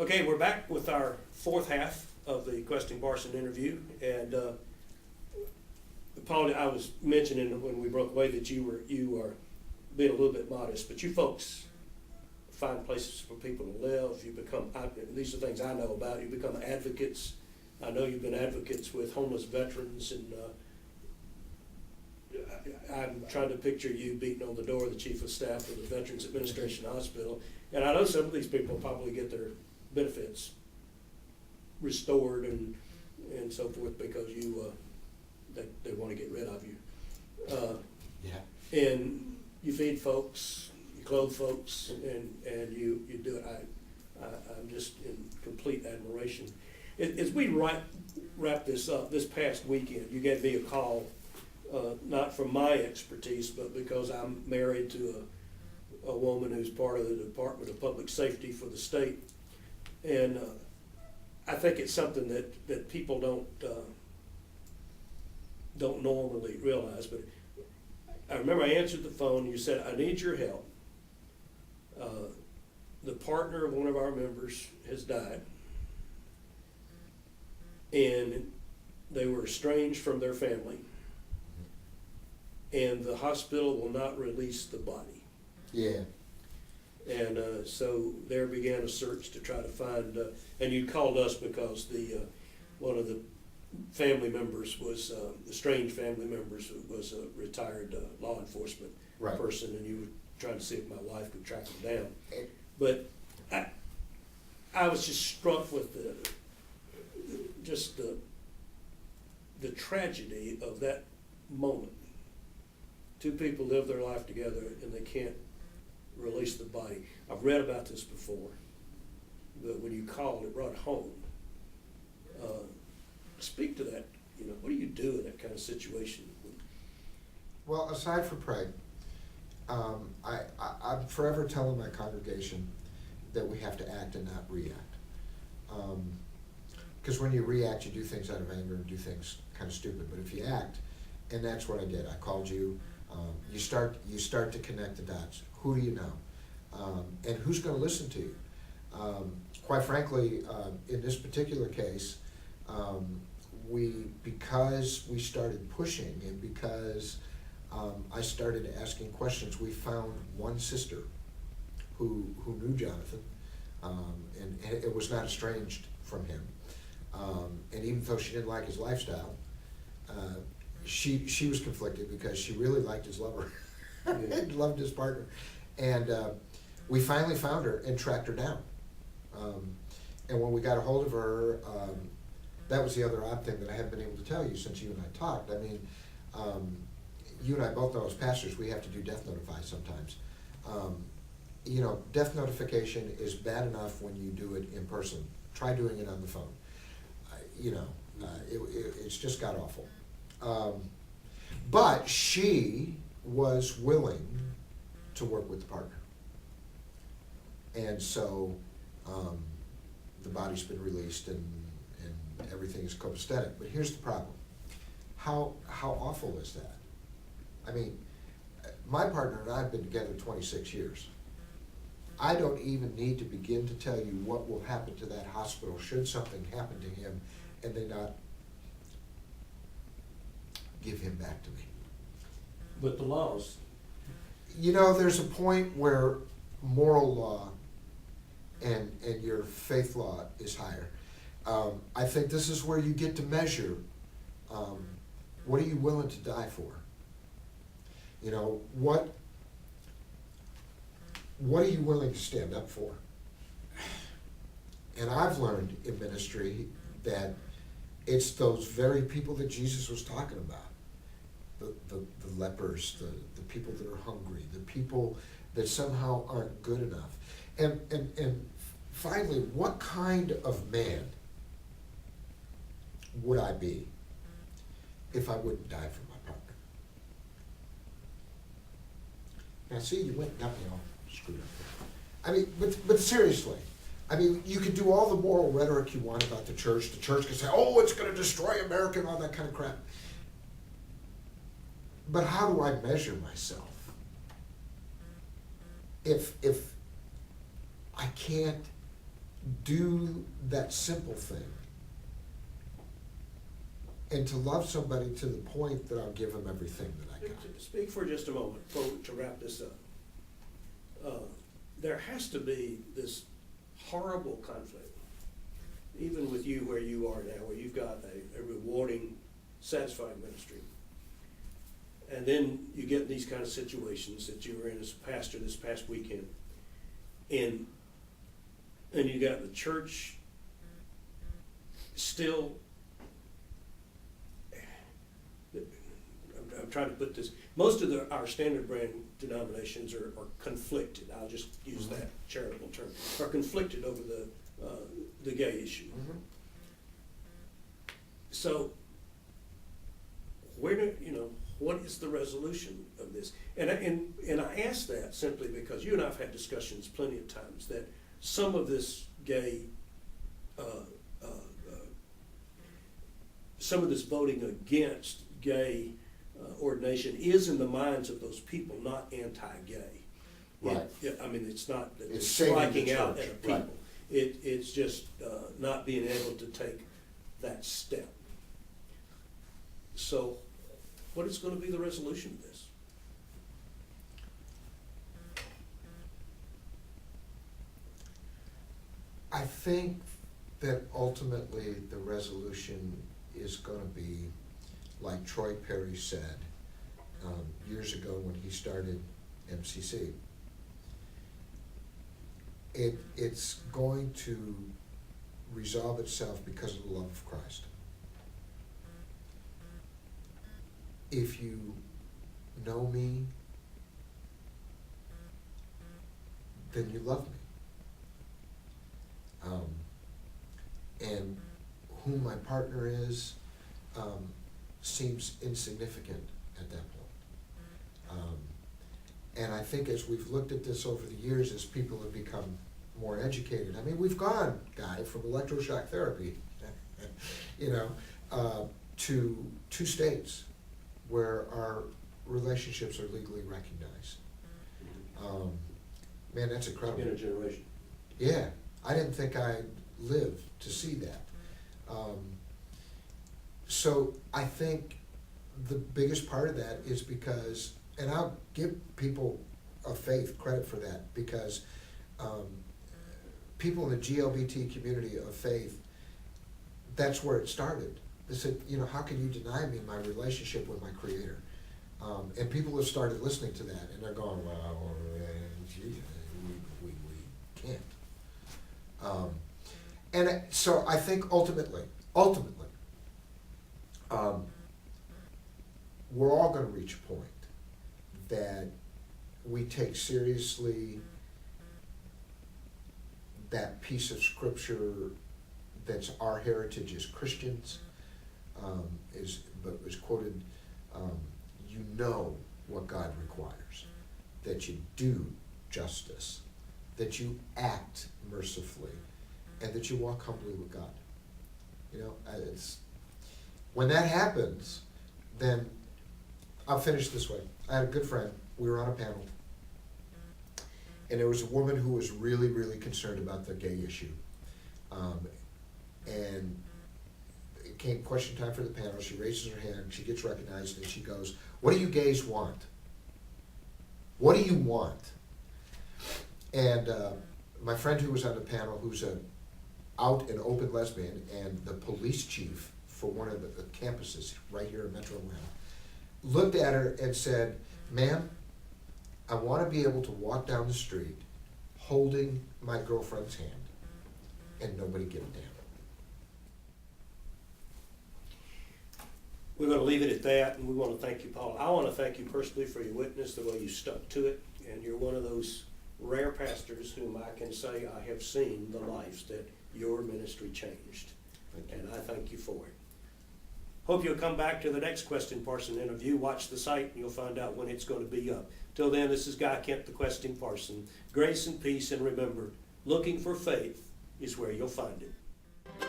Okay, we're back with our fourth half of the Questing Parson interview, and Paul, I was mentioning when we broke away that you are being a little bit modest, but you folks find places for people to live. You become, these are things I know about. You become advocates. I know you've been advocates with homeless veterans, and I'm trying to picture you beating on the door of the chief of staff of the Veterans Administration Hospital, and I know some of these people probably get their benefits restored and so forth because you they want to get rid of you. Yeah. And you feed folks, you clothe folks, and you do it. I'm just in complete admiration. As we wrap this up, this past weekend, you gave me a call, not from my expertise, but because I'm married to a woman who's part of the Department of Public Safety for the state. And I think it's something that people don't normally realize. But I remember I answered the phone. And you said, "I need your help. The partner of one of our members has died, and they were estranged from their family, and the hospital will not release the body." Yeah. And so there began a search to try to find, and you called us because one of the family members was, estranged family members was a retired law enforcement Right. person, and you were trying to see if my wife could track him down. But I was just struck with the tragedy of that moment. Two people live their life together and they can't release the body. I've read about this before, but when you called, it brought home. Speak to that. What do you do in that kind of situation? Well, aside from praying, I'm forever telling my congregation that we have to act and not react. Because when you react, you do things out of anger and do things kind of stupid. But if you act, and that's what I did. I called you. You start to connect the dots. Who do you know? And who's going to listen to you? Quite frankly, in this particular case, because we started pushing and because I started asking questions, we found one sister who knew Jonathan, and it was not estranged from him. And even though she didn't like his lifestyle, she was conflicted because she really liked his lover and loved his partner. And we finally found her and tracked her down. And when we got a hold of her, that was the other odd thing that I haven't been able to tell you since you and I talked. I mean, you and I both know as pastors we have to do death notify sometimes. Death notification is bad enough when you do it in person. Try doing it on the phone. It's just got awful. But she was willing to work with the partner. And so the body's been released and everything is copacetic. But here's the problem. How awful is that? I mean, my partner and I have been together 26 years. I don't even need to begin to tell you what will happen to that hospital should something happen to him and they not give him back to me. But the laws. There's a point where moral law and your faith law is higher. I think this is where you get to measure what are you willing to die for? What are you willing to stand up for? And I've learned in ministry that it's those very people that Jesus was talking about. The lepers, the people that are hungry, the people that somehow aren't good enough. And finally, what kind of man would I be if I wouldn't die for my partner? Now see, you went and got me all screwed up. I mean, but seriously, I mean, you can do all the moral rhetoric you want about the church. The church can say, oh, it's going to destroy America and all that kind of crap. But how do I measure myself? If I can't do that simple thing and to love somebody to the point that I'll give them everything that I got. Speak for just a moment to wrap this up. There has to be this horrible conflict, even with you where you are now, where you've got a rewarding, satisfying ministry. And then you get in these kind of situations that you were in as a pastor this past weekend. And you got the church still, I'm trying to put this, most of our standard brand denominations are conflicted, I'll just use that charitable term, are conflicted over the gay issue. Mm-hmm. So, what is the resolution of this? And I ask that simply because you and I have had discussions plenty of times that some of this gay, some of this voting against gay ordination is in the minds of those people not anti-gay. Right. It's not that It's they're saving the striking out church. at a people. Right. It's just not being able to take that step. So, what is going to be the resolution of this? I think that ultimately the resolution is going to be, like Troy Perry said years ago when he started MCC. It's going to resolve itself because of the love of Christ. If you know me, then you love me. And who my partner is seems insignificant at that point. And I think as we've looked at this over the years, as people have become more educated, I mean, we've gone, Guy, from electroshock therapy, to 2 states where our relationships are legally recognized. Man, that's incredible. In a generation. Yeah, I didn't think I'd live to see that. So I think the biggest part of that is because, and I'll give people of faith credit for that, because people in the GLBT community of faith, that's where it started. They said, how can you deny me my relationship with my Creator? And people have started listening to that, and they're going, well, we can't. And so I think ultimately, we're all going to reach a point that we take seriously that piece of scripture that's our heritage as Christians, is quoted, you know what God requires, that you do justice, that you act mercifully, and that you walk humbly with God. When that happens, then I'll finish this way. I had a good friend. We were on a panel, and there was a woman who was really, really concerned about the gay issue. And it came question time for the panel. She raises her hand, she gets recognized, and she goes, "What do you gays want? What do you want?" And my friend who was on the panel, who's a out and open lesbian and the police chief for one of the campuses right here in Metro Atlanta, looked at her and said, "Ma'am, I want to be able to walk down the street holding my girlfriend's hand and nobody give a damn." We're going to leave it at that, and we want to thank you, Paul. I want to thank you personally for your witness, the way you stuck to it, and you're one of those rare pastors whom I can say I have seen the lives that your ministry changed, and I thank you for it. Hope you'll come back to the next Questing Parson interview. Watch the site, and you'll find out when it's going to be up. Till then, this is Guy Kemp, the Questing Parson. Grace and peace, and remember, looking for faith is where you'll find it.